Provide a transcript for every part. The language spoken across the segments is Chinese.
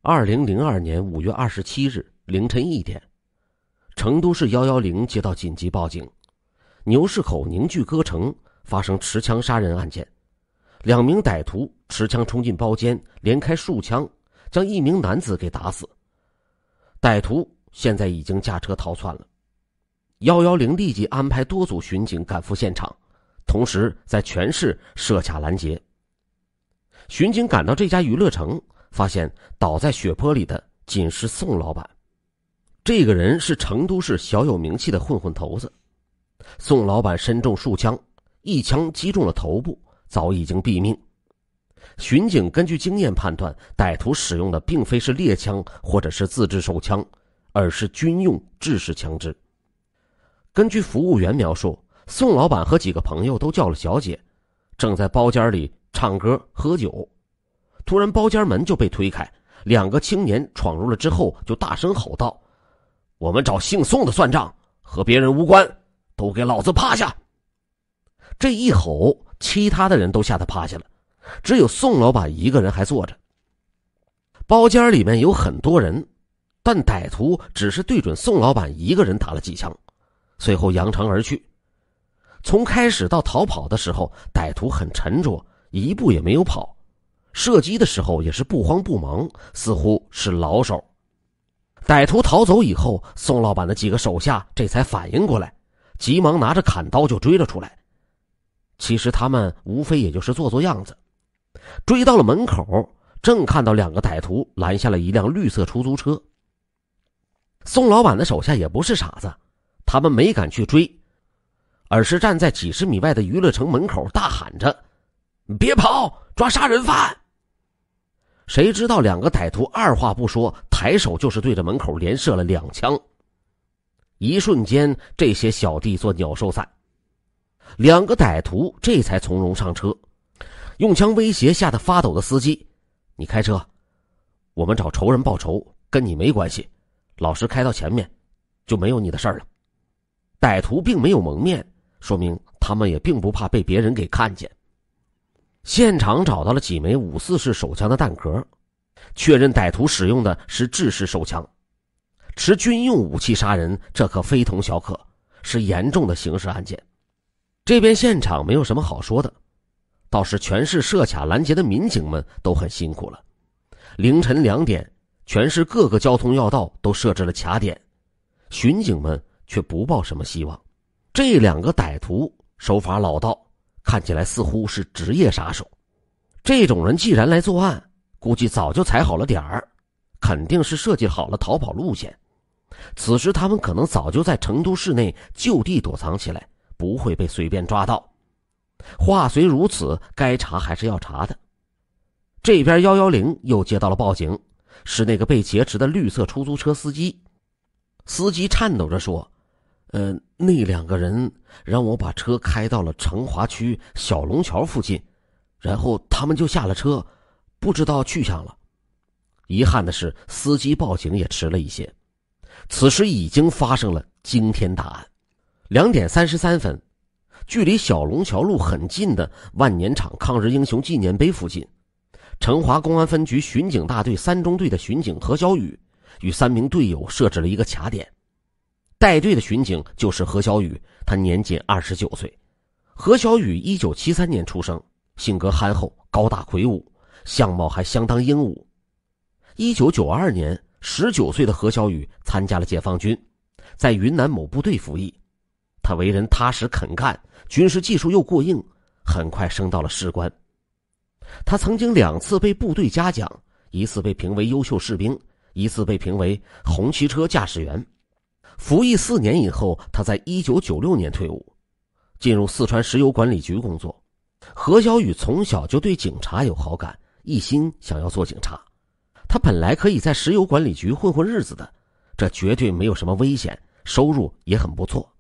2002年5月27日凌晨1点，成都市110接到紧急报警，牛市口凝聚歌城发生持枪杀人案件，2名歹徒持枪冲进包间，连开数枪，将1名男子给打死。歹徒现在已经驾车逃窜了。110立即安排多组巡警赶赴现场，同时在全市设卡拦截。巡警赶到这家娱乐城，发现倒在血泊里的仅是宋老板。这个人是成都市小有名气的混混头子。宋老板身中数枪，1枪击中了头部，早已经毙命。巡警根据经验判断，歹徒使用的并非是猎枪或者是自制手枪，而是军用制式枪支。根据服务员描述，宋老板和几个朋友都叫了小姐，正在包间里唱歌喝酒。突然包间门就被推开，2个青年闯入了之后就大声吼道：“我们找姓宋的算账，和别人无关，都给老子趴下！”这一吼，其他的人都吓得趴下了，只有宋老板一个人还坐着。包间里面有很多人，但歹徒只是对准宋老板一个人打了几枪，随后扬长而去。从开始到逃跑的时候，歹徒很沉着，一步也没有跑，射击的时候也是不慌不忙，似乎是老手。歹徒逃走以后，宋老板的几个手下这才反应过来，急忙拿着砍刀就追了出来。其实他们无非也就是做做样子。追到了门口，正看到2个歹徒拦下了一辆绿色出租车。宋老板的手下也不是傻子，他们没敢去追，而是站在几十米外的娱乐城门口大喊着：“别跑，抓杀人犯！”谁知道2个歹徒二话不说，抬手就是对着门口连射了2枪。一瞬间，这些小弟做鸟兽散。2个歹徒这才从容上车，用枪威胁吓得发抖的司机：“你开车，我们找仇人报仇，跟你没关系，老实开到前面，就没有你的事儿了。”歹徒并没有蒙面，说明他们也并不怕被别人给看见。现场找到了几枚5.4式手枪的弹壳，确认歹徒使用的是制式手枪。持军用武器杀人，这可非同小可，是严重的刑事案件。这边现场没有什么好说的，倒是全市设卡拦截的民警们都很辛苦了。凌晨2点，全市各个交通要道都设置了卡点，巡警们却不抱什么希望。这2个歹徒手法老道，看起来似乎是职业杀手。这种人既然来作案，估计早就踩好了点儿，肯定是设计好了逃跑路线。此时他们可能早就在成都市内就地躲藏起来，不会被随便抓到。话虽如此，该查还是要查的。这边110又接到了报警，是那个被劫持的绿色出租车司机。司机颤抖着说：“那2个人让我把车开到了成华区小龙桥附近，然后他们就下了车，不知道去向了。”遗憾的是，司机报警也迟了一些。此时已经发生了惊天大案。2点33分，距离小龙桥路很近的万年场抗日英雄纪念碑附近，成华公安分局巡警大队3中队的巡警何小雨与3名队友设置了一个卡点。带队的巡警就是何小雨，他年仅29岁。何小雨1973年出生，性格憨厚，高大魁梧，相貌还相当英武。1992年，19岁的何小雨参加了解放军，在云南某部队服役。他为人踏实肯干，军事技术又过硬，很快升到了士官。他曾经2次被部队嘉奖，一次被评为优秀士兵，一次被评为红旗车驾驶员。服役4年以后，他在1996年退伍，进入四川石油管理局工作。何小雨从小就对警察有好感，一心想要做警察。他本来可以在石油管理局混混日子的，这绝对没有什么危险，收入也很不错。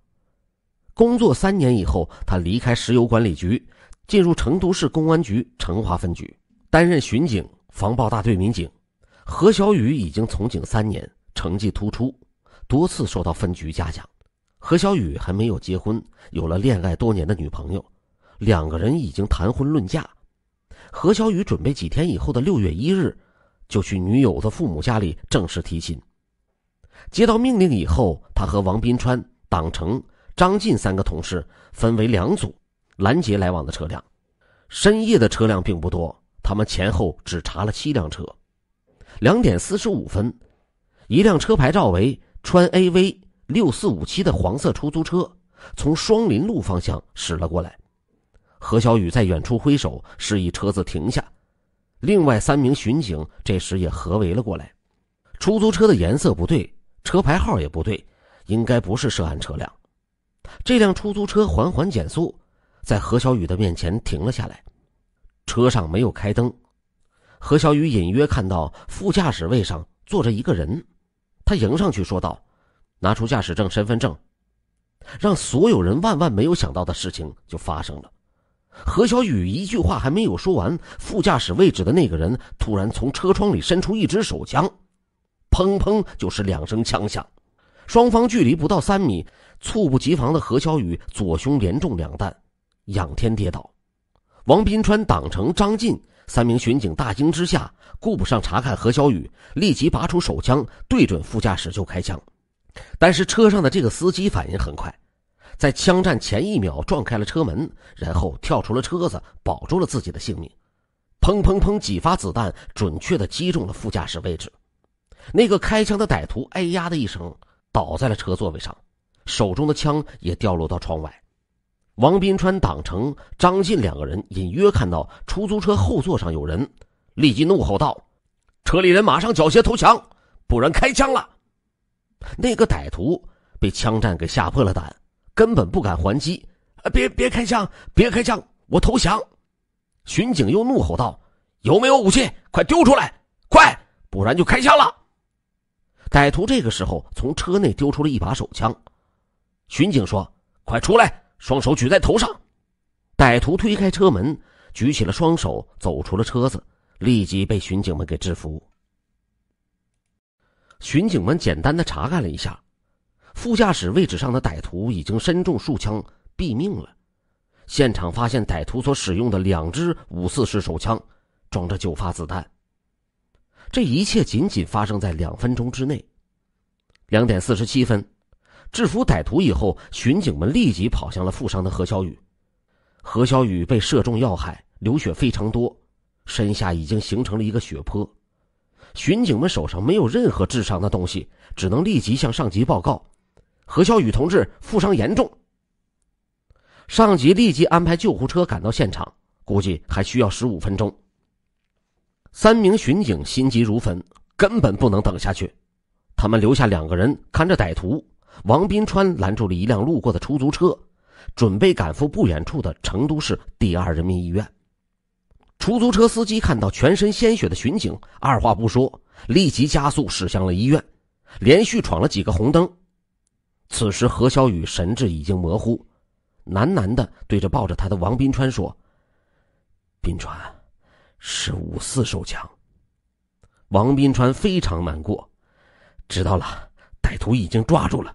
工作3年以后，他离开石油管理局，进入成都市公安局成华分局，担任巡警、防暴大队民警。何小雨已经从警3年，成绩突出，多次受到分局嘉奖。何小雨还没有结婚，有了恋爱多年的女朋友，2个人已经谈婚论嫁。何小雨准备几天以后的6月1日，就去女友的父母家里正式提亲。接到命令以后，他和王宾川、党成、张进3个同事分为2组，拦截来往的车辆。深夜的车辆并不多，他们前后只查了7辆车。2点45分，一辆车牌照为川 AV 6457的黄色出租车从双林路方向驶了过来。何小雨在远处挥手示意车子停下，另外3名巡警这时也合围了过来。出租车的颜色不对，车牌号也不对，应该不是涉案车辆。这辆出租车缓缓减速，在何小雨的面前停了下来。车上没有开灯，何小雨隐约看到副驾驶位上坐着一个人，他迎上去说道：“拿出驾驶证、身份证。”让所有人万万没有想到的事情就发生了。何小雨一句话还没有说完，副驾驶位置的那个人突然从车窗里伸出一支手枪，砰砰就是2声枪响，双方距离不到3米，猝不及防的何小雨左胸连中2弹，仰天跌倒。王宾川、党成、张进3名巡警大惊之下，顾不上查看何小雨，立即拔出手枪对准副驾驶就开枪。但是车上的这个司机反应很快，在枪战前1秒撞开了车门，然后跳出了车子，保住了自己的性命。砰砰砰几发子弹准确地击中了副驾驶位置。那个开枪的歹徒哎呀的一声倒在了车座位上，手中的枪也掉落到窗外。王宾川、党成、张进2个人隐约看到出租车后座上有人，立即怒吼道：“车里人马上缴械投降，不然开枪了！”那个歹徒被枪战给吓破了胆，根本不敢还击。别开枪，别开枪，我投降！巡警又怒吼道：“有没有武器？快丢出来，快，不然就开枪了！”歹徒这个时候从车内丢出了一把手枪。巡警说：“快出来，双手举在头上！”歹徒推开车门，举起了双手，走出了车子，立即被巡警们给制服。巡警们简单的查看了一下，副驾驶位置上的歹徒已经身中数枪，毙命了。现场发现歹徒所使用的2支5.4式手枪，装着9发子弹。这一切仅仅发生在2分钟之内。2点47分，制服歹徒以后，巡警们立即跑向了负伤的何小雨。何小雨被射中要害，流血非常多，身下已经形成了一个血泊。巡警们手上没有任何致伤的东西，只能立即向上级报告：“何小雨同志负伤严重。”上级立即安排救护车赶到现场，估计还需要15分钟。3名巡警心急如焚，根本不能等下去。他们留下2个人看着歹徒，王宾川拦住了一辆路过的出租车，准备赶赴不远处的成都市第2人民医院。出租车司机看到全身鲜血的巡警，二话不说，立即加速驶向了医院，连续闯了几个红灯。此时何小雨神志已经模糊，喃喃地对着抱着他的王宾川说：“宾川，是5.4手枪。”王宾川非常难过：“知道了，歹徒已经抓住了。”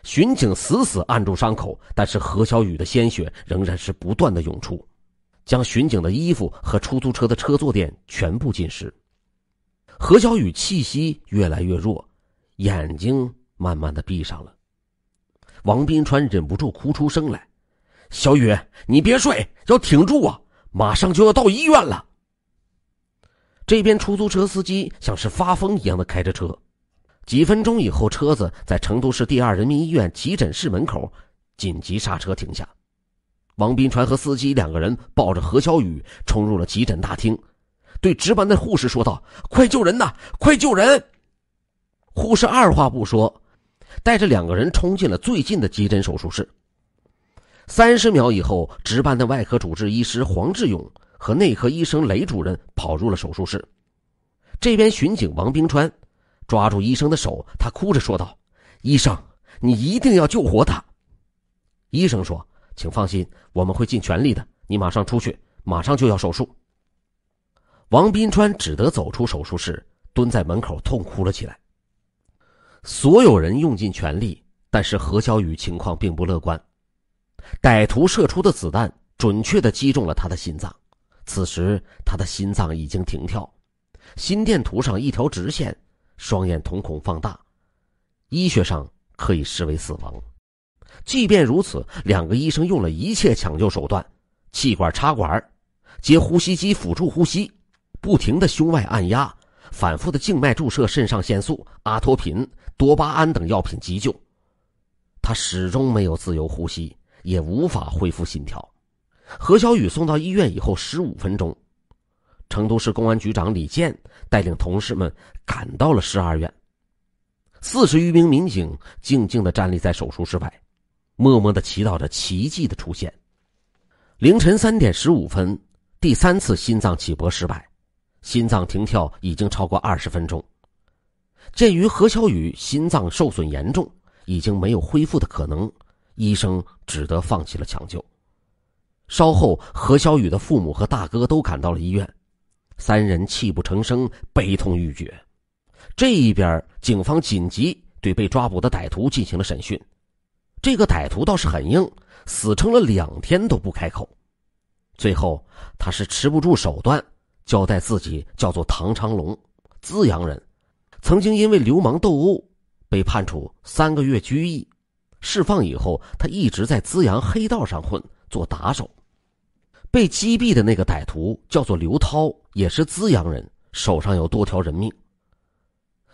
巡警死死按住伤口，但是何小雨的鲜血仍然是不断的涌出，将巡警的衣服和出租车的车坐垫全部浸湿。何小雨气息越来越弱，眼睛慢慢的闭上了。王宾川忍不住哭出声来：“小雨，你别睡，要挺住啊，马上就要到医院了。”这边出租车司机像是发疯一样的开着车，几分钟以后，车子在成都市第2人民医院急诊室门口紧急刹车停下。王宾川和司机2个人抱着何小雨冲入了急诊大厅，对值班的护士说道：“快救人呐，快救人！”护士二话不说，带着2个人冲进了最近的急诊手术室。30秒以后，值班的外科主治医师黄志勇和内科医生雷主任跑入了手术室。这边巡警王宾川抓住医生的手，他哭着说道：“医生，你一定要救活他。”医生说：“请放心，我们会尽全力的，你马上出去，马上就要手术。”王宾川只得走出手术室，蹲在门口痛哭了起来。所有人用尽全力，但是何小雨情况并不乐观。歹徒射出的子弹准确地击中了他的心脏，此时他的心脏已经停跳，心电图上一条直线，双眼瞳孔放大，医学上可以视为死亡。即便如此，两个医生用了一切抢救手段，气管插管，接呼吸机辅助呼吸，不停的胸外按压，反复的静脉注射肾上腺素、阿托品、多巴胺等药品急救。他始终没有自由呼吸，也无法恢复心跳。何小雨送到医院以后15分钟，成都市公安局长李健带领同事们赶到了12院。40余名民警静静地站立在手术室外，默默地祈祷着奇迹的出现。凌晨3点15分，第3次心脏起搏失败，心脏停跳已经超过20分钟。鉴于何小雨心脏受损严重，已经没有恢复的可能，医生只得放弃了抢救。稍后，何小雨的父母和大哥都赶到了医院，3人泣不成声，悲痛欲绝。这一边，警方紧急对被抓捕的歹徒进行了审讯。这个歹徒倒是很硬，死撑了2天都不开口。最后，他是持不住手段，交代自己叫做唐长龙，资阳人，曾经因为流氓斗殴被判处3个月拘役。释放以后，他一直在资阳黑道上混，做打手。被击毙的那个歹徒叫做刘涛，也是资阳人，手上有多条人命。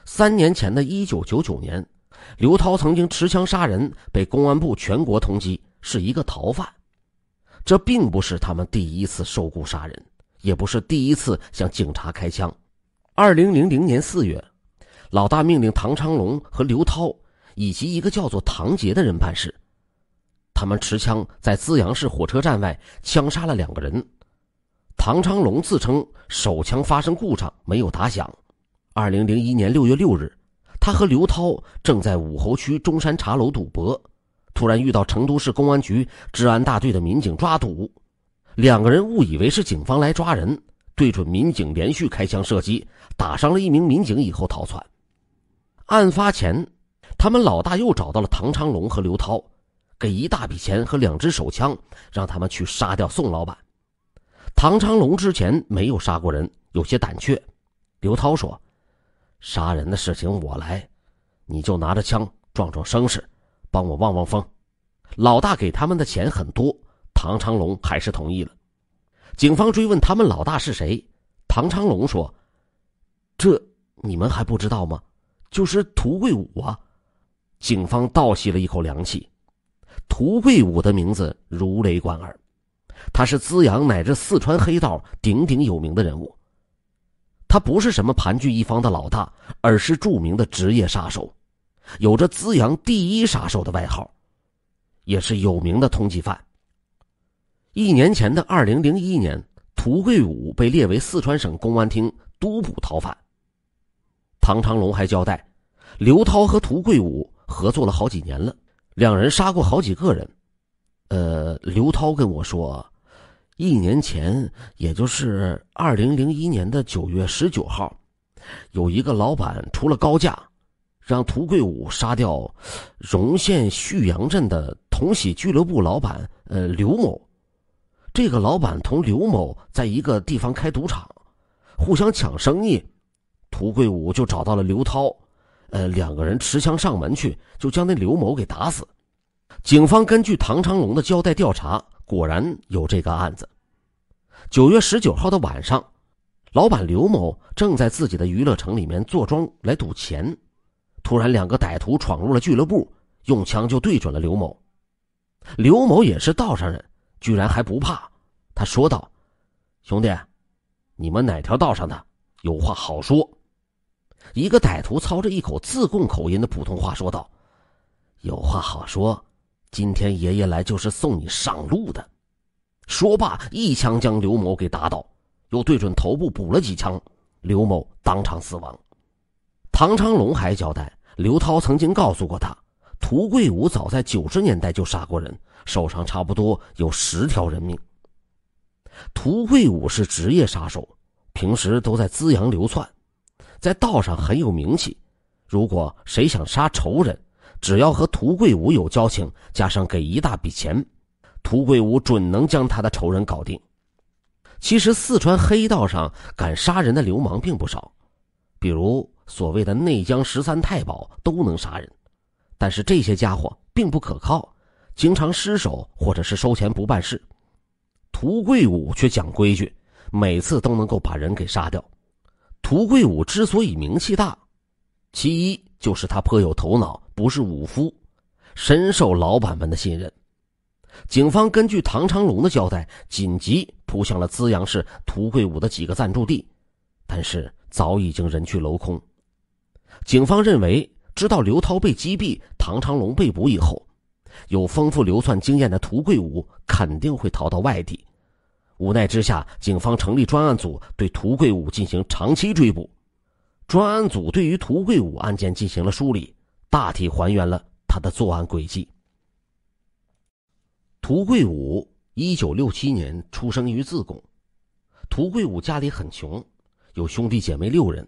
3年前的1999年，刘涛曾经持枪杀人，被公安部全国通缉，是一个逃犯。这并不是他们第一次受雇杀人，也不是第一次向警察开枪。2000年4月，老大命令唐长龙和刘涛以及一个叫做唐杰的人办事。他们持枪在资阳市火车站外枪杀了2个人。唐长龙自称手枪发生故障，没有打响。2001年6月6日，他和刘涛正在武侯区中山茶楼赌博，突然遇到成都市公安局治安大队的民警抓赌，2个人误以为是警方来抓人，对准民警连续开枪射击，打伤了1名民警以后逃窜。案发前，他们老大又找到了唐长龙和刘涛，给一大笔钱和2支手枪，让他们去杀掉宋老板。唐长龙之前没有杀过人，有些胆怯。刘涛说，杀人的事情我来，你就拿着枪壮壮声势，帮我望望风。老大给他们的钱很多，唐长龙还是同意了。警方追问他们老大是谁，唐长龙说，这你们还不知道吗？就是涂贵武啊。警方倒吸了一口凉气。涂贵武的名字如雷贯耳，他是资阳乃至四川黑道鼎鼎有名的人物。他不是什么盘踞一方的老大，而是著名的职业杀手，有着资阳第1杀手的外号，也是有名的通缉犯。1年前的2001年，涂贵武被列为四川省公安厅督捕逃犯。唐长龙还交代，刘涛和涂贵武合作了好几年了，2人杀过好几个人。刘涛跟我说，1年前，也就是2001年的9月19号，有一个老板出了高价，让涂贵武杀掉荣县旭阳镇的同喜俱乐部老板刘某。这个老板同刘某在一个地方开赌场，互相抢生意，涂贵武就找到了刘涛，2个人持枪上门去，就将那刘某给打死。警方根据唐长龙的交代调查，果然有这个案子。9月19号的晚上，老板刘某正在自己的娱乐城里面坐庄来赌钱，突然2个歹徒闯入了俱乐部，用枪就对准了刘某。刘某也是道上人，居然还不怕，他说道，兄弟，你们哪条道上的，有话好说。一个歹徒操着一口自贡口音的普通话说道，有话好说，今天爷爷来就是送你上路的。说罢，一枪将刘某给打倒，又对准头部补了几枪，刘某当场死亡。唐长龙还交代，刘涛曾经告诉过他，涂贵武早在90年代就杀过人，手上差不多有10条人命。涂贵武是职业杀手，平时都在资阳流窜，在道上很有名气。如果谁想杀仇人，只要和涂贵武有交情，加上给一大笔钱，涂贵武准能将他的仇人搞定。其实四川黑道上敢杀人的流氓并不少，比如所谓的内江13太保都能杀人，但是这些家伙并不可靠，经常失手或者是收钱不办事。涂贵武却讲规矩，每次都能够把人给杀掉。涂贵武之所以名气大，其一就是他颇有头脑，不是武夫，深受老板们的信任。警方根据唐长龙的交代，紧急扑向了资阳市涂贵武的几个暂住地，但是早已经人去楼空。警方认为，知道刘涛被击毙，唐长龙被捕以后，有丰富流窜经验的涂贵武肯定会逃到外地。无奈之下，警方成立专案组，对涂贵武进行长期追捕。专案组对于涂贵武案件进行了梳理，大体还原了他的作案轨迹。涂贵武1967年出生于自贡。涂贵武家里很穷，有兄弟姐妹6人。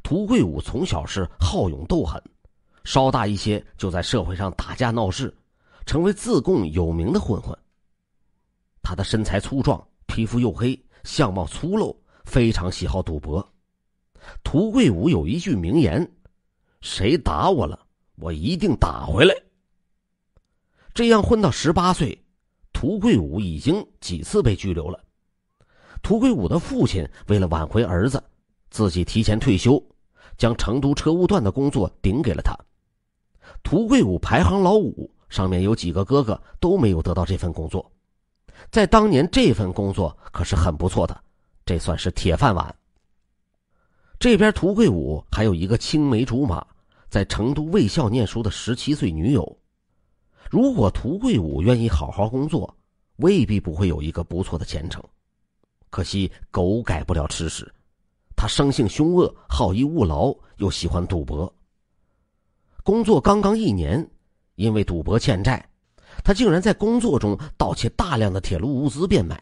涂贵武从小是好勇斗狠，稍大一些就在社会上打架闹事，成为自贡有名的混混。他的身材粗壮，皮肤黝黑，相貌粗陋，非常喜好赌博。涂贵武有一句名言：谁打我了，我一定打回来。这样混到18岁，涂贵武已经几次被拘留了。涂贵武的父亲为了挽回儿子，自己提前退休，将成都车务段的工作顶给了他。涂贵武排行老5，上面有几个哥哥都没有得到这份工作。在当年，这份工作可是很不错的，这算是铁饭碗。这边涂贵武还有一个青梅竹马，在成都卫校念书的17岁女友。如果涂贵武愿意好好工作，未必不会有一个不错的前程。可惜狗改不了吃屎，他生性凶恶，好逸恶劳，又喜欢赌博。工作刚刚1年，因为赌博欠债，他竟然在工作中盗窃大量的铁路物资变卖。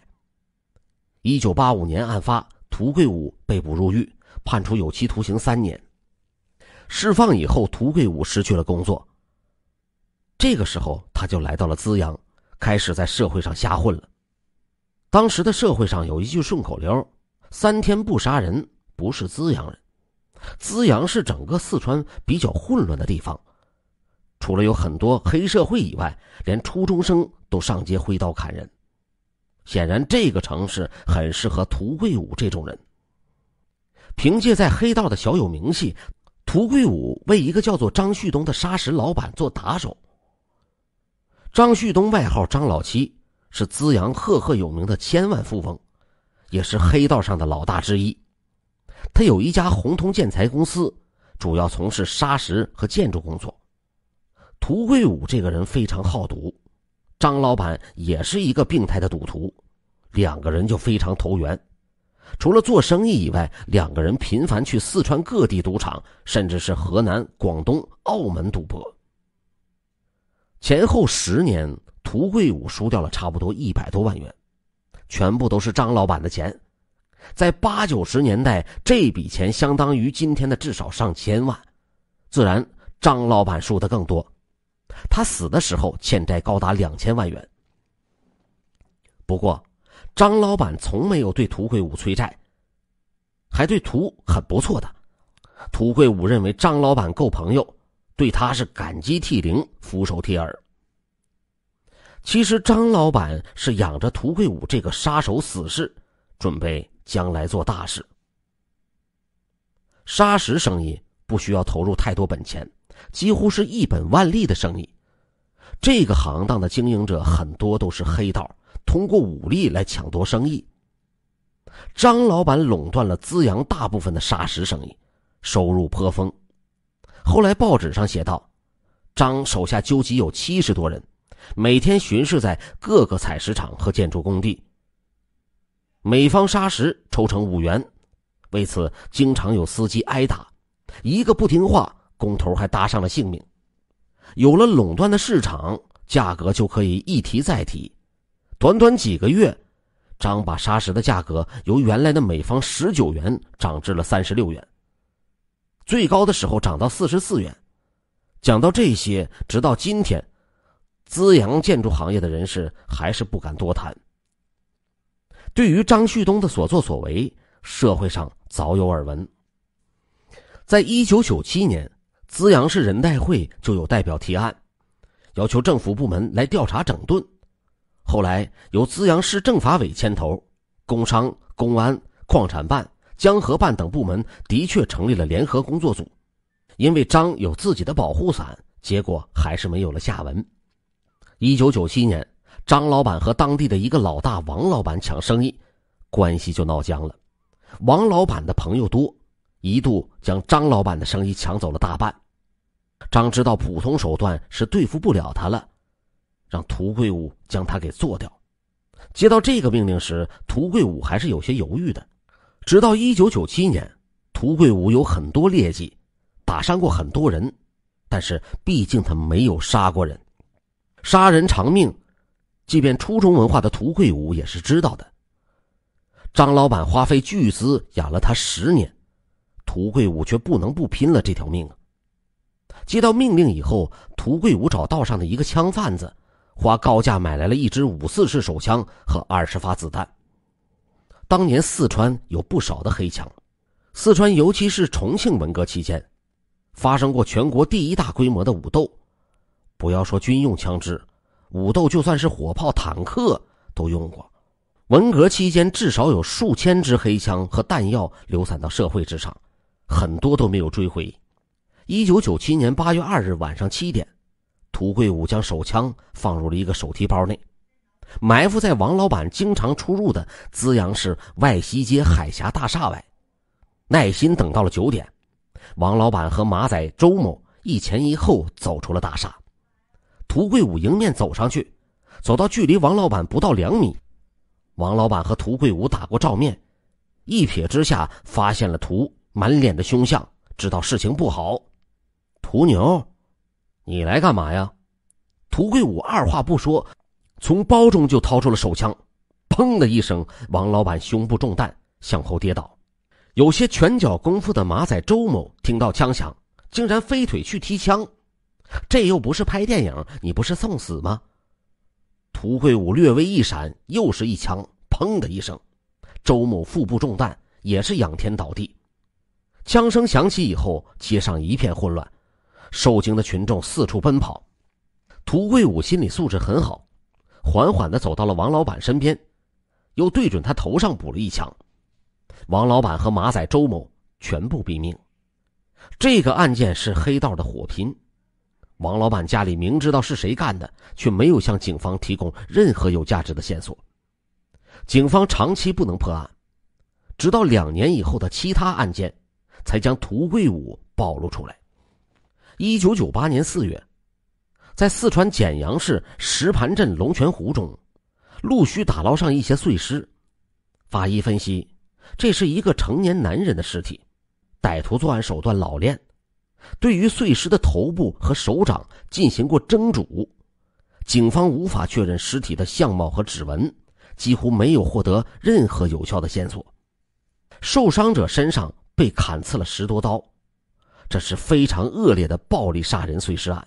1985年案发，涂贵武被捕入狱，判处有期徒刑3年。释放以后，涂贵武失去了工作。这个时候他就来到了资阳，开始在社会上瞎混了。当时的社会上有一句顺口溜：3天不杀人，不是资阳人。资阳是整个四川比较混乱的地方，除了有很多黑社会以外，连初中生都上街挥刀砍人。显然这个城市很适合涂贵武这种人。凭借在黑道的小有名气，涂贵武为一个叫做张旭东的砂石老板做打手。张旭东外号张老七，是资阳赫赫有名的千万富翁，也是黑道上的老大之一。他有一家红通建材公司，主要从事砂石和建筑工作。涂贵武这个人非常好赌，张老板也是一个病态的赌徒，2个人就非常投缘。除了做生意以外，2个人频繁去四川各地赌场，甚至是河南、广东、澳门赌博。前后10年，涂贵武输掉了差不多100多万元，全部都是张老板的钱。在80、90年代，这笔钱相当于今天的至少上千万，自然张老板输得更多。他死的时候欠债高达2000万元。不过张老板从没有对涂贵武催债，还对涂很不错的。涂贵武认为张老板够朋友，对他是感激涕零，俯首帖耳。其实张老板是养着涂贵武这个杀手死士，准备将来做大事。砂石生意不需要投入太多本钱，几乎是一本万利的生意。这个行当的经营者很多都是黑道，通过武力来抢夺生意。张老板垄断了资阳大部分的砂石生意，收入颇丰。后来报纸上写道，张手下纠集有70多人，每天巡视在各个采石场和建筑工地，每方砂石抽成5元。为此经常有司机挨打，一个不听话，工头还搭上了性命。有了垄断的市场，价格就可以一提再提。短短几个月，张把砂石的价格由原来的每方19元涨至了36元，最高的时候涨到44元。讲到这些，直到今天，资阳建筑行业的人士还是不敢多谈。对于张旭东的所作所为，社会上早有耳闻。在1997年，资阳市人代会就有代表提案，要求政府部门来调查整顿。后来由资阳市政法委牵头，工商、公安、矿产办、江河办等部门的确成立了联合工作组。因为张有自己的保护伞，结果还是没有了下文。1997年，张老板和当地的一个老大王老板抢生意，关系就闹僵了。王老板的朋友多，一度将张老板的生意抢走了大半。张知道普通手段是对付不了他了，让涂贵武将他给做掉。接到这个命令时，涂贵武还是有些犹豫的。直到1997年，涂贵武有很多劣迹，打伤过很多人，但是毕竟他没有杀过人。杀人偿命，即便初中文化的涂贵武也是知道的。张老板花费巨资养了他10年，涂贵武却不能不拼了这条命啊！接到命令以后，涂贵武找道上的一个枪贩子，花高价买来了一支54式手枪和20发子弹。当年四川有不少的黑枪，四川尤其是重庆文革期间，发生过全国第1大规模的武斗。不要说军用枪支，武斗就算是火炮、坦克都用过。文革期间至少有数千支黑枪和弹药流散到社会之上，很多都没有追回。1997年8月2日晚上7点，涂贵武将手枪放入了一个手提包内，埋伏在王老板经常出入的资阳市外西街海峡大厦外，耐心等到了9点，王老板和马仔周某一前一后走出了大厦。涂贵武迎面走上去，走到距离王老板不到2米。王老板和涂贵武打过照面，一瞥之下发现了涂满脸的凶相，知道事情不好。涂牛，你来干嘛呀？涂贵武二话不说，从包中就掏出了手枪，砰的一声，王老板胸部中弹，向后跌倒。有些拳脚功夫的马仔周某听到枪响，竟然飞腿去踢枪。这又不是拍电影，你不是送死吗？涂贵武略微一闪，又是一枪，砰的一声，周某腹部中弹，也是仰天倒地。枪声响起以后，街上一片混乱，受惊的群众四处奔跑。涂贵武心理素质很好，缓缓地走到了王老板身边，又对准他头上补了一枪。王老板和马仔周某全部毙命。这个案件是黑道的火拼，王老板家里明知道是谁干的，却没有向警方提供任何有价值的线索。警方长期不能破案，直到2年以后的其他案件才将涂贵武暴露出来。1998年4月，在四川简阳市石盘镇龙泉湖中，陆续打捞上一些碎尸。法医分析，这是一个成年男人的尸体，歹徒作案手段老练，对于碎尸的头部和手掌进行过蒸煮，警方无法确认尸体的相貌和指纹，几乎没有获得任何有效的线索。受伤者身上被砍刺了10多刀，这是非常恶劣的暴力杀人碎尸案。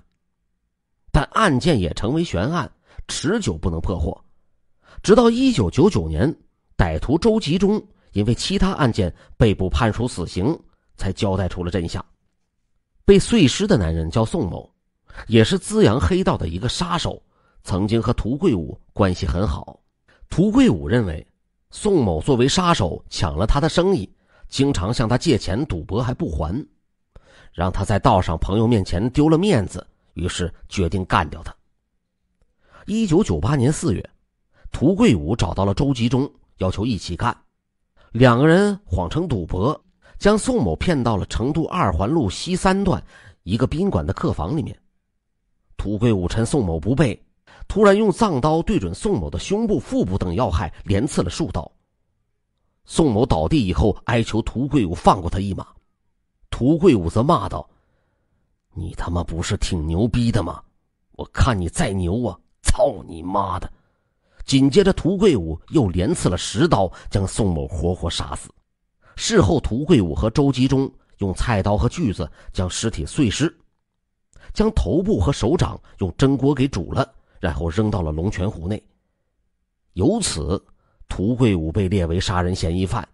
但案件也成为悬案，持久不能破获。直到1999年，歹徒周吉忠因为其他案件被捕判处死刑，才交代出了真相。被碎尸的男人叫宋某，也是资阳黑道的一个杀手，曾经和涂贵武关系很好。涂贵武认为宋某作为杀手抢了他的生意，经常向他借钱赌博还不还，让他在道上朋友面前丢了面子，于是决定干掉他。1998年4月，涂贵武找到了周吉忠，要求一起干。2个人谎称赌博，将宋某骗到了成都2环路西3段一个宾馆的客房里面。涂贵武趁宋某不备，突然用藏刀对准宋某的胸部、腹部等要害连刺了数刀。宋某倒地以后哀求涂贵武放过他一马，涂贵武则骂道：“你他妈不是挺牛逼的吗？我看你再牛啊，操你妈的！”紧接着涂贵武又连刺了10刀，将宋某活活杀死。事后涂贵武和周吉忠用菜刀和锯子将尸体碎尸，将头部和手掌用蒸锅给煮了，然后扔到了龙泉湖内。由此涂贵武被列为杀人嫌疑犯，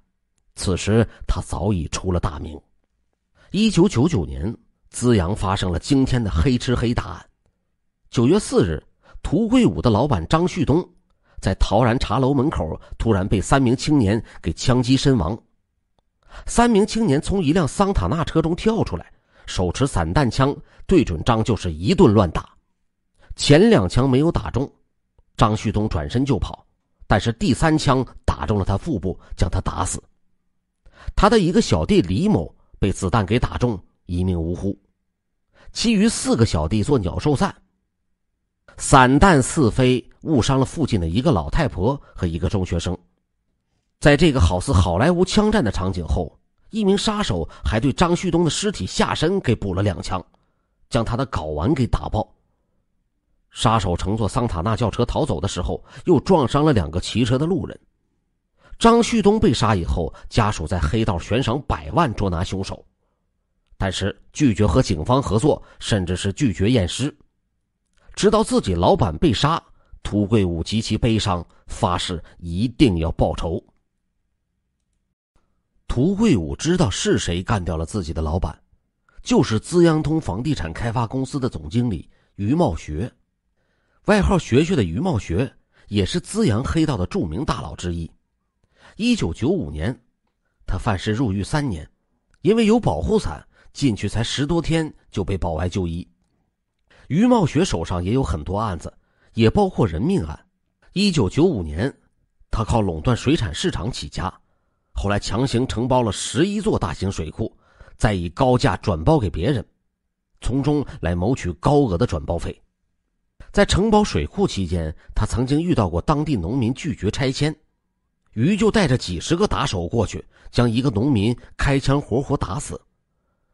此时他早已出了大名。1999年，资阳发生了惊天的黑吃黑大案。9月4日，涂贵武的老板张旭东在陶然茶楼门口突然被3名青年给枪击身亡。3名青年从一辆桑塔纳车中跳出来，手持散弹枪对准张就是一顿乱打。前2枪没有打中，张旭东转身就跑，但是第3枪打中了他腹部，将他打死。他的一个小弟李某被子弹给打中，一命呜呼。其余4个小弟做鸟兽散，散弹四飞，误伤了附近的一个老太婆和一个中学生。在这个好似好莱坞枪战的场景后，一名杀手还对张旭东的尸体下身给补了2枪，将他的睾丸给打爆。杀手乘坐桑塔纳轿车逃走的时候，又撞伤了2个骑车的路人。张旭东被杀以后，家属在黑道悬赏100万捉拿凶手，但是拒绝和警方合作，甚至是拒绝验尸。直到自己老板被杀，涂贵武极其悲伤，发誓一定要报仇。涂贵武知道是谁干掉了自己的老板，就是资阳通房地产开发公司的总经理于茂学。外号学学的于茂学也是资阳黑道的著名大佬之一。1995年，他犯事入狱3年，因为有保护伞，进去才10多天就被保外就医。于茂学手上也有很多案子，也包括人命案。1995年，他靠垄断水产市场起家，后来强行承包了11座大型水库，再以高价转包给别人，从中来谋取高额的转包费。在承包水库期间，他曾经遇到过当地农民拒绝拆迁，于就带着几10个打手过去，将一个农民开枪活活打死。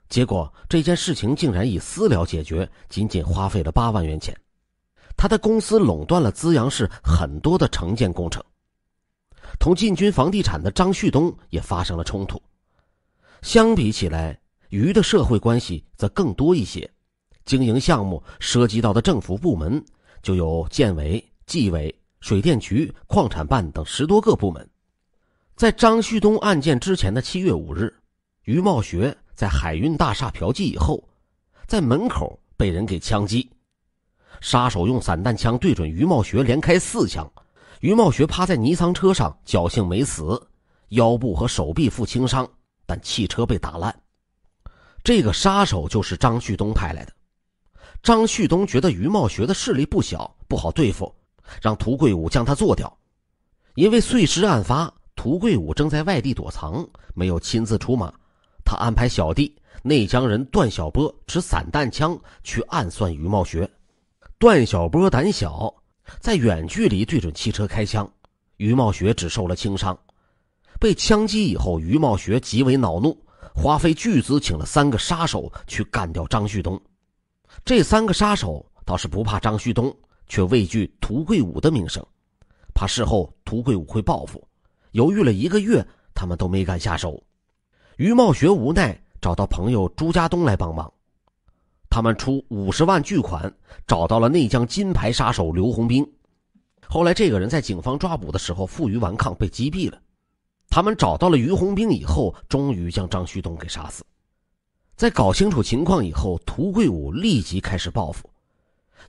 结果这件事情竟然以私了解决，仅仅花费了8万元钱。他的公司垄断了资阳市很多的城建工程。同进军房地产的张旭东也发生了冲突。相比起来，于的社会关系则更多一些，经营项目涉及到的政府部门就有建委、纪委、水电局、矿产办等10多个部门。在张旭东案件之前的7月5日，于茂学在海运大厦嫖妓以后，在门口被人给枪击。杀手用散弹枪对准于茂学连开4枪，于茂学趴在尼桑车上侥幸没死，腰部和手臂负轻伤，但汽车被打烂。这个杀手就是张旭东派来的。张旭东觉得于茂学的势力不小，不好对付，让涂贵武将他做掉。因为碎尸案发，涂贵武正在外地躲藏，没有亲自出马，他安排小弟内江人段小波持散弹枪去暗算于茂学。段小波胆小，在远距离对准汽车开枪，于茂学只受了轻伤。被枪击以后，于茂学极为恼怒，花费巨资请了3个杀手去干掉张旭东。这3个杀手倒是不怕张旭东，却畏惧涂贵武的名声，怕事后涂贵武会报复，犹豫了1个月，他们都没敢下手。于茂学无奈找到朋友朱家东来帮忙，他们出50万巨款，找到了内江金牌杀手刘洪兵。后来这个人在警方抓捕的时候负隅顽抗，被击毙了。他们找到了于洪兵以后，终于将张旭东给杀死。在搞清楚情况以后，涂贵武立即开始报复。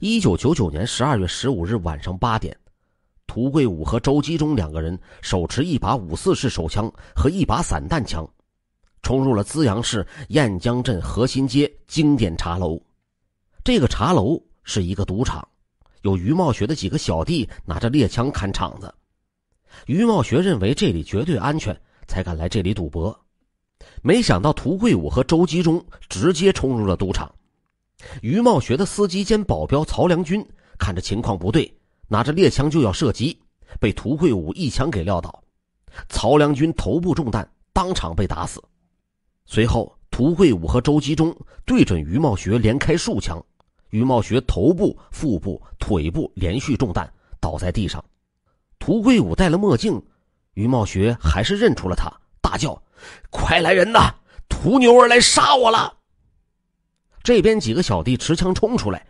1999年12月15日晚上8点，涂贵武和周基忠2个人手持一把54式手枪和一把散弹枪，冲入了资阳市雁江镇河心街经典茶楼。这个茶楼是一个赌场，有于茂学的几个小弟拿着猎枪看场子。于茂学认为这里绝对安全，才敢来这里赌博。没想到涂贵武和周基忠直接冲入了赌场。于茂学的司机兼保镖曹良军看着情况不对，拿着猎枪就要射击，被涂贵武一枪给撂倒。曹良军头部中弹，当场被打死。随后涂贵武和周基忠对准于茂学连开数枪，于茂学头部、腹部、腿部连续中弹，倒在地上。涂贵武戴了墨镜，于茂学还是认出了他，大叫：快来人呐，涂牛儿来杀我了！这边几个小弟持枪冲出来，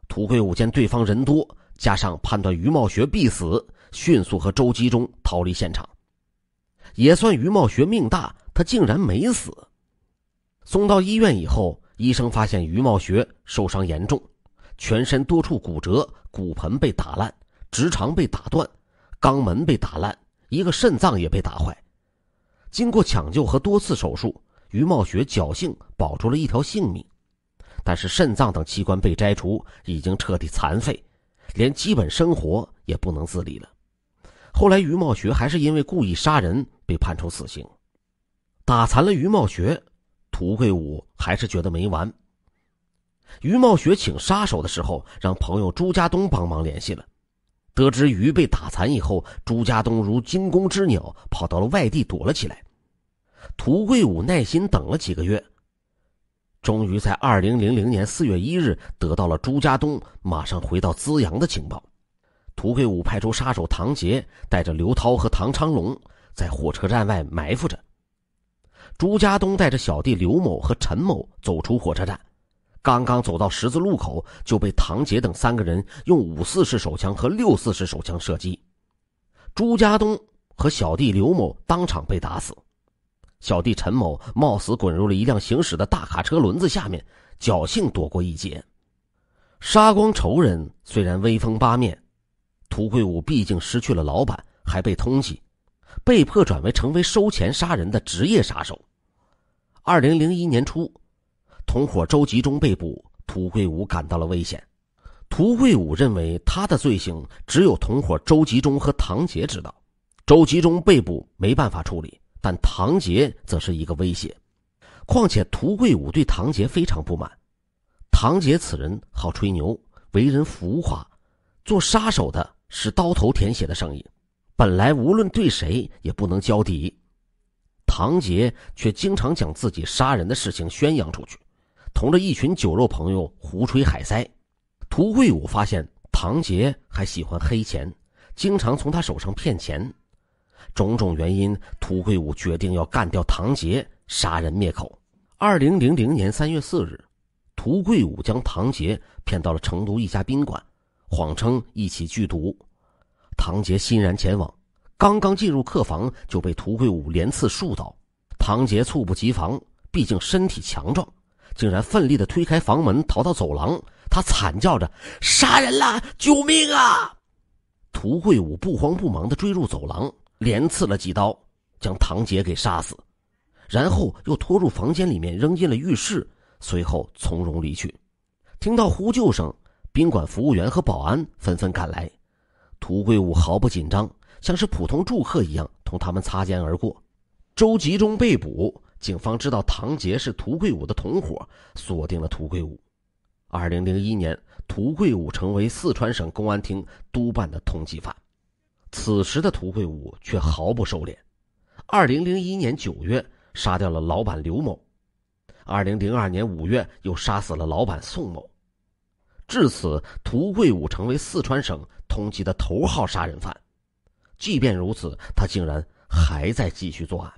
涂贵武见对方人多，加上判断于茂学必死，迅速和周吉中逃离现场。也算于茂学命大，他竟然没死。送到医院以后，医生发现于茂学受伤严重，全身多处骨折，骨盆被打烂，直肠被打断，肛门被打烂，一个肾脏也被打坏。经过抢救和多次手术，于茂学侥幸保住了一条性命，但是肾脏等器官被摘除，已经彻底残废，连基本生活也不能自理了。后来于茂学还是因为故意杀人被判处死刑。打残了于茂学，涂贵武还是觉得没完。于茂学请杀手的时候，让朋友朱家东帮忙联系了。得知于被打残以后，朱家东如惊弓之鸟，跑到了外地躲了起来。涂贵武耐心等了几个月，终于在2000年4月1日得到了朱家东马上回到资阳的情报。涂贵武派出杀手唐杰，带着刘涛和唐昌龙在火车站外埋伏着。朱家东带着小弟刘某和陈某走出火车站，刚刚走到十字路口，就被唐杰等3个人用5.4式手枪和6.4式手枪射击。朱家东和小弟刘某当场被打死，小弟陈某冒死滚入了一辆行驶的大卡车轮子下面，侥幸躲过一劫。杀光仇人虽然威风八面，涂贵武毕竟失去了老板，还被通缉，被迫转为成为收钱杀人的职业杀手。2001年初，同伙周吉中被捕，涂贵武感到了危险。涂贵武认为他的罪行只有同伙周吉中和唐杰知道，周吉中被捕没办法处理，但唐杰则是一个威胁。况且涂贵武对唐杰非常不满，唐杰此人好吹牛，为人浮华，做杀手的是刀头舔血的生意，本来无论对谁也不能交敌。唐杰却经常将自己杀人的事情宣扬出去，同着一群酒肉朋友胡吹海塞。涂贵武发现唐杰还喜欢黑钱，经常从他手上骗钱。种种原因，涂贵武决定要干掉唐杰，杀人灭口。2000年3月4日，涂贵武将唐杰骗到了成都一家宾馆，谎称一起剧毒。唐杰欣然前往，刚刚进入客房就被涂贵武连刺数刀。唐杰猝不及防，毕竟身体强壮，竟然奋力地推开房门逃到走廊。他惨叫着：“杀人了，救命啊！”涂贵武不慌不忙地追入走廊，连刺了几刀，将唐杰给杀死，然后又拖入房间里面扔进了浴室，随后从容离去。听到呼救声，宾馆服务员和保安纷纷赶来，涂贵武毫不紧张，像是普通住客一样同他们擦肩而过。周吉中被捕，警方知道唐杰是涂贵武的同伙，锁定了涂贵武。2001年，涂贵武成为四川省公安厅督办的通缉犯。此时的涂贵武却毫不收敛。2001年9月杀掉了老板刘某，2002年5月又杀死了老板宋某。至此，涂贵武成为四川省通缉的头号杀人犯。即便如此，他竟然还在继续作案。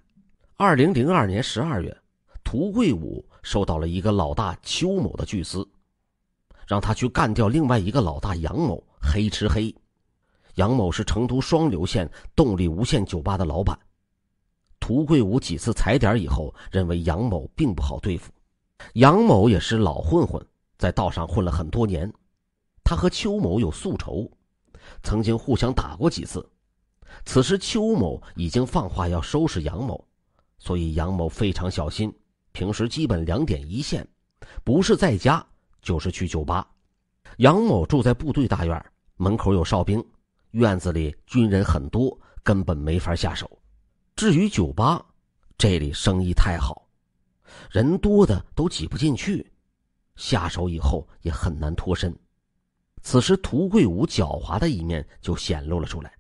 2002年12月，涂贵武收到了一个老大邱某的巨资，让他去干掉另外一个老大杨某，黑吃黑。杨某是成都双流县动力无限酒吧的老板。涂贵武几次踩点以后，认为杨某并不好对付。杨某也是老混混，在道上混了很多年，他和邱某有宿仇，曾经互相打过几次。此时邱某已经放话要收拾杨某，所以杨某非常小心，平时基本2点一线，不是在家就是去酒吧。杨某住在部队大院，门口有哨兵，院子里军人很多，根本没法下手。至于酒吧，这里生意太好，人多的都挤不进去，下手以后也很难脱身。此时涂贵武狡猾的一面就显露了出来。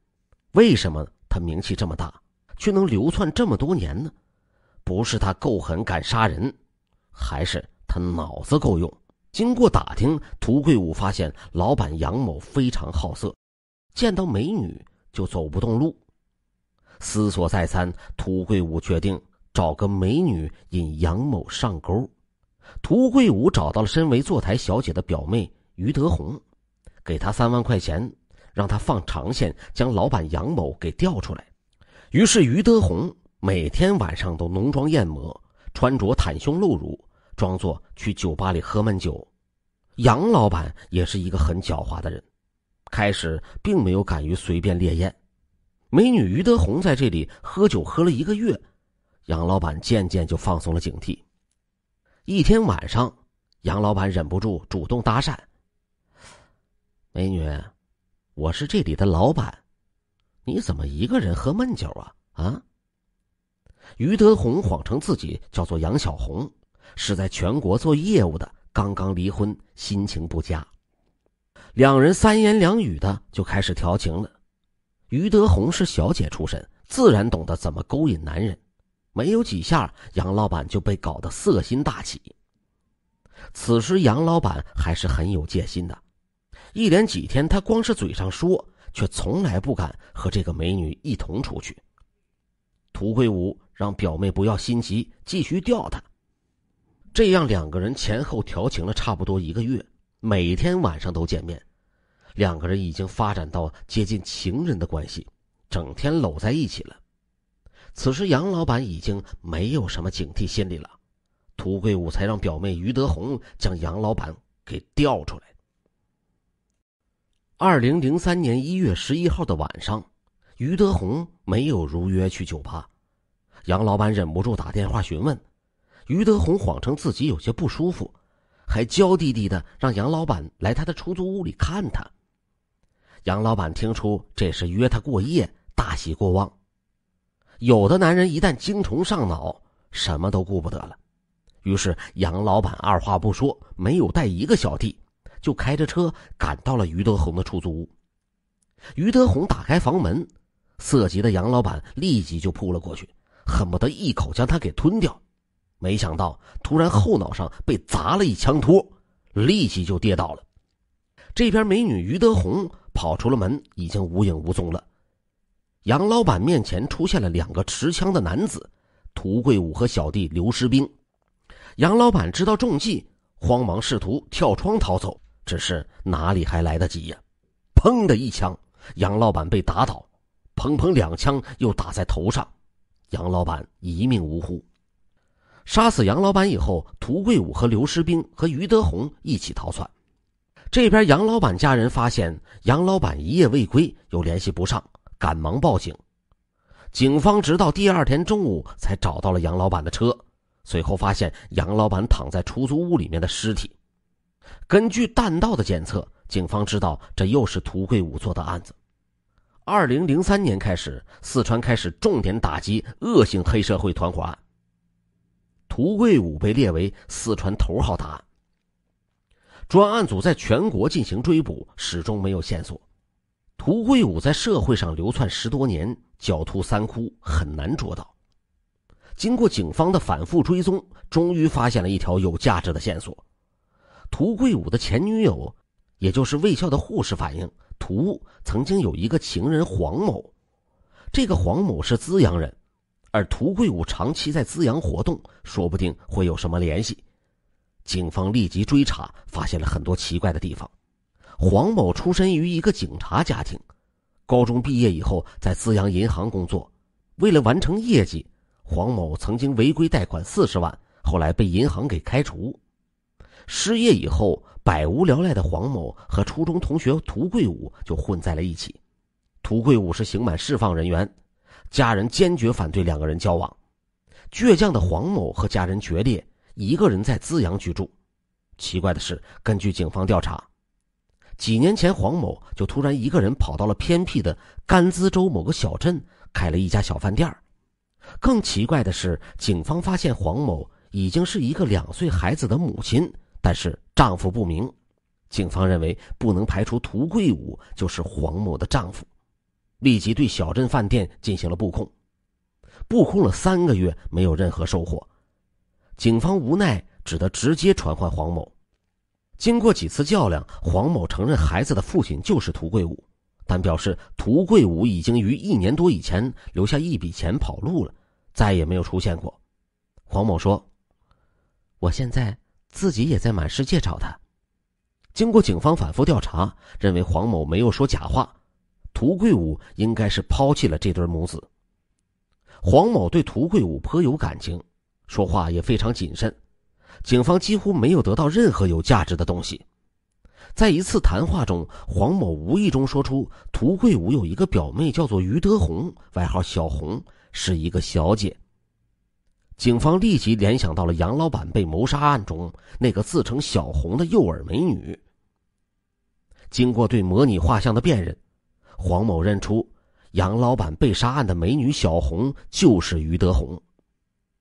为什么他名气这么大，却能流窜这么多年呢？不是他够狠敢杀人，还是他脑子够用。经过打听，涂贵武发现老板杨某非常好色，见到美女就走不动路。思索再三，涂贵武决定找个美女引杨某上钩。涂贵武找到了身为坐台小姐的表妹于德红，给她3万块钱，让他放长线将老板杨某给调出来。于是于德宏每天晚上都浓妆艳抹，穿着袒胸露乳，装作去酒吧里喝闷酒。杨老板也是一个很狡猾的人，开始并没有敢于随便猎艳。美女于德宏在这里喝酒喝了1个月，杨老板渐渐就放松了警惕。一天晚上，杨老板忍不住主动搭讪：“美女，我是这里的老板，你怎么一个人喝闷酒啊？”于德宏谎称自己叫做杨小红，是在全国做业务的，刚刚离婚，心情不佳。两人三言两语的就开始调情了。于德宏是小姐出身，自然懂得怎么勾引男人，没有几下，杨老板就被搞得色心大起。此时杨老板还是很有戒心的，一连几天他光是嘴上说，却从来不敢和这个美女一同出去。涂桂武让表妹不要心急，继续钓他。这样两个人前后调情了差不多1个月，每天晚上都见面，两个人已经发展到接近情人的关系，整天搂在一起了。此时杨老板已经没有什么警惕心理了，涂桂武才让表妹于德宏将杨老板给调出来。2003年1月11号的晚上，于德宏没有如约去酒吧，杨老板忍不住打电话询问，于德宏谎称自己有些不舒服，还娇滴滴的让杨老板来他的出租屋里看他。杨老板听出这是约他过夜，大喜过望。有的男人一旦精虫上脑，什么都顾不得了。于是杨老板二话不说，没有带一个小弟，就开着车赶到了于德宏的出租屋。于德宏打开房门，色急的杨老板立即就扑了过去，恨不得一口将他给吞掉。没想到突然后脑上被砸了一枪托，立即就跌倒了。这边美女于德宏跑出了门，已经无影无踪了。杨老板面前出现了2个持枪的男子，涂桂武和小弟刘师兵。杨老板知道中计，慌忙试图跳窗逃走，只是哪里还来得及呀！砰的一枪，杨老板被打倒，砰砰2枪又打在头上，杨老板一命呜呼。杀死杨老板以后，涂桂武和刘师兵和于德宏一起逃窜。这边杨老板家人发现杨老板一夜未归，又联系不上，赶忙报警。警方直到第2天中午才找到了杨老板的车，随后发现杨老板躺在出租屋里面的尸体。根据弹道的检测，警方知道这又是涂桂武做的案子。2003年开始，四川开始重点打击恶性黑社会团伙案，涂桂武被列为四川头号大案。专案组在全国进行追捕，始终没有线索。涂桂武在社会上流窜10多年，狡兔3窟，很难捉到。经过警方的反复追踪，终于发现了一条有价值的线索。涂桂武的前女友，也就是卫校的护士反映，涂曾经有一个情人黄某。这个黄某是资阳人，而涂桂武长期在资阳活动，说不定会有什么联系。警方立即追查，发现了很多奇怪的地方。黄某出身于一个警察家庭，高中毕业以后在资阳银行工作。为了完成业绩，黄某曾经违规贷款40万，后来被银行给开除。失业以后，百无聊赖的黄某和初中同学涂桂武就混在了一起。涂桂武是刑满释放人员，家人坚决反对2个人交往。倔强的黄某和家人决裂，一个人在资阳居住。奇怪的是，根据警方调查，几年前黄某就突然一个人跑到了偏僻的甘孜州某个小镇，开了一家小饭店。更奇怪的是，警方发现黄某已经是一个2岁孩子的母亲，但是丈夫不明。警方认为不能排除涂桂武就是黄某的丈夫，立即对小镇饭店进行了布控。布控了3个月，没有任何收获。警方无奈，只得直接传唤黄某。经过几次较量，黄某承认孩子的父亲就是涂桂武，但表示涂桂武已经于1年多以前留下一笔钱跑路了，再也没有出现过。黄某说：“我现在自己也在满世界找他。”经过警方反复调查，认为黄某没有说假话，涂贵武应该是抛弃了这对母子。黄某对涂贵武颇有感情，说话也非常谨慎，警方几乎没有得到任何有价值的东西。在一次谈话中，黄某无意中说出涂贵武有一个表妹叫做于德红，外号小红，是一个小姐。警方立即联想到了杨老板被谋杀案中那个自称小红的诱饵美女。经过对模拟画像的辨认，黄某认出杨老板被杀案的美女小红就是于德红。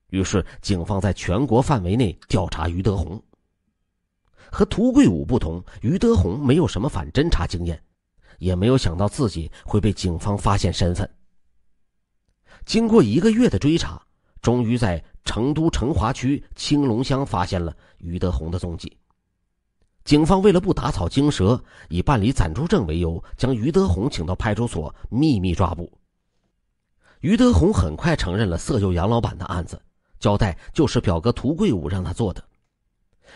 于是警方在全国范围内调查于德红。和涂贵武不同，于德红没有什么反侦查经验，也没有想到自己会被警方发现身份。经过1个月的追查，终于在成都成华区青龙乡发现了于德红的踪迹。警方为了不打草惊蛇，以办理暂住证为由，将于德红请到派出所秘密抓捕。于德红很快承认了色诱杨老板的案子，交代就是表哥涂贵武让他做的。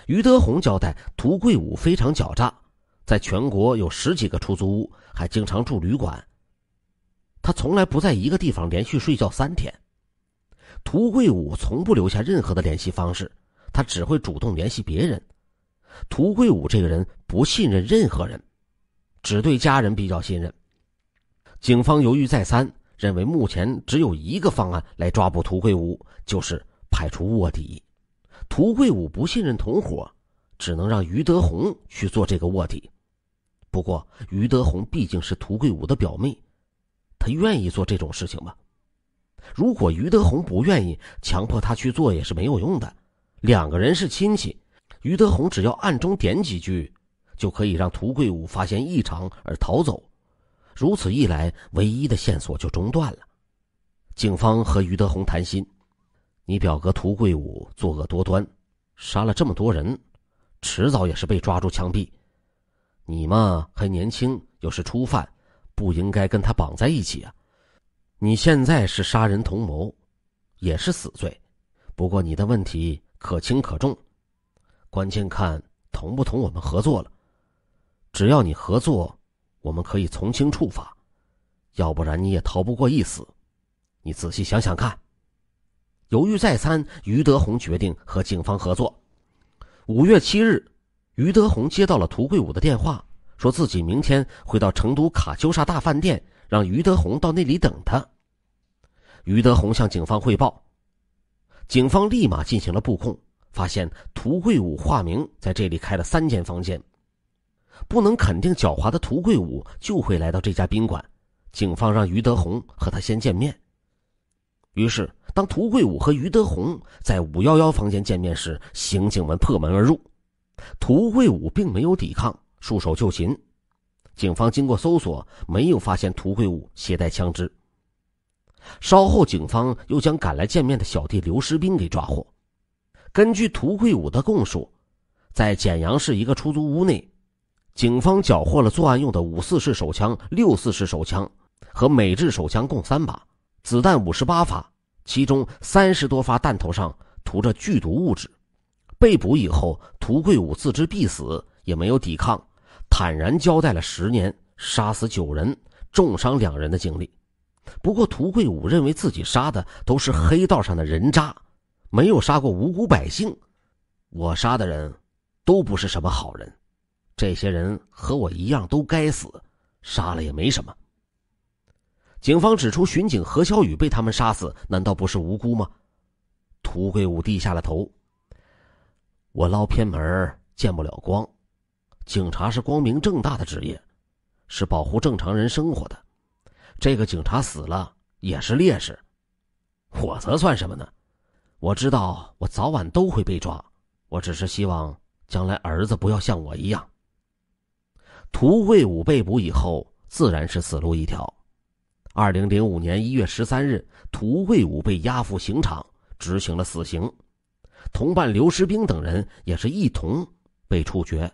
于德红交代涂贵武非常狡诈，在全国有10几个出租屋，还经常住旅馆。他从来不在一个地方连续睡觉3天。涂贵武从不留下任何的联系方式，他只会主动联系别人。涂贵武这个人不信任任何人，只对家人比较信任。警方犹豫再三，认为目前只有一个方案来抓捕涂贵武，就是派出卧底。涂贵武不信任同伙，只能让于德红去做这个卧底。不过于德红毕竟是涂贵武的表妹，他愿意做这种事情吗？如果于德红不愿意，强迫他去做也是没有用的。2个人是亲戚，于德红只要暗中点几句，就可以让涂贵武发现异常而逃走。如此一来，唯一的线索就中断了。警方和于德红谈心，你表哥涂贵武作恶多端，杀了这么多人，迟早也是被抓住枪毙。你嘛还年轻，又是初犯，不应该跟他绑在一起啊。你现在是杀人同谋，也是死罪，不过你的问题可轻可重，关键看同不同我们合作了。只要你合作，我们可以从轻处罚，要不然你也逃不过一死。你仔细想想看。犹豫再三，于德红决定和警方合作。5月7日，于德红接到了涂贵武的电话，说自己明天会到成都卡秋莎大饭店，让于德红到那里等他。于德红向警方汇报，警方立马进行了布控，发现涂贵武化名在这里开了3间房间。不能肯定狡猾的涂贵武就会来到这家宾馆，警方让于德红和他先见面。于是当涂贵武和于德红在511房间见面时，刑警们破门而入。涂贵武并没有抵抗，束手就擒。警方经过搜索，没有发现涂贵武携带枪支。稍后警方又将赶来见面的小弟刘师兵给抓获。根据涂贵武的供述，在简阳市一个出租屋内，警方缴获了作案用的5.4式手枪、6.4式手枪和美制手枪共3把，子弹58发，其中30多发弹头上涂着剧毒物质。被捕以后，涂贵武自知必死，也没有抵抗，坦然交代了10年杀死9人、重伤2人的经历。不过涂贵武认为自己杀的都是黑道上的人渣，没有杀过无辜百姓。我杀的人都不是什么好人，这些人和我一样都该死，杀了也没什么。警方指出，巡警何小雨被他们杀死，难道不是无辜吗？涂贵武低下了头。我捞偏门见不了光，警察是光明正大的职业，是保护正常人生活的。这个警察死了也是烈士，我则算什么呢？我知道我早晚都会被抓，我只是希望将来儿子不要像我一样。涂贵武被捕以后，自然是死路一条。2005年1月13日，涂贵武被押赴刑场，执行了死刑。同伴刘师兵等人也是一同被处决。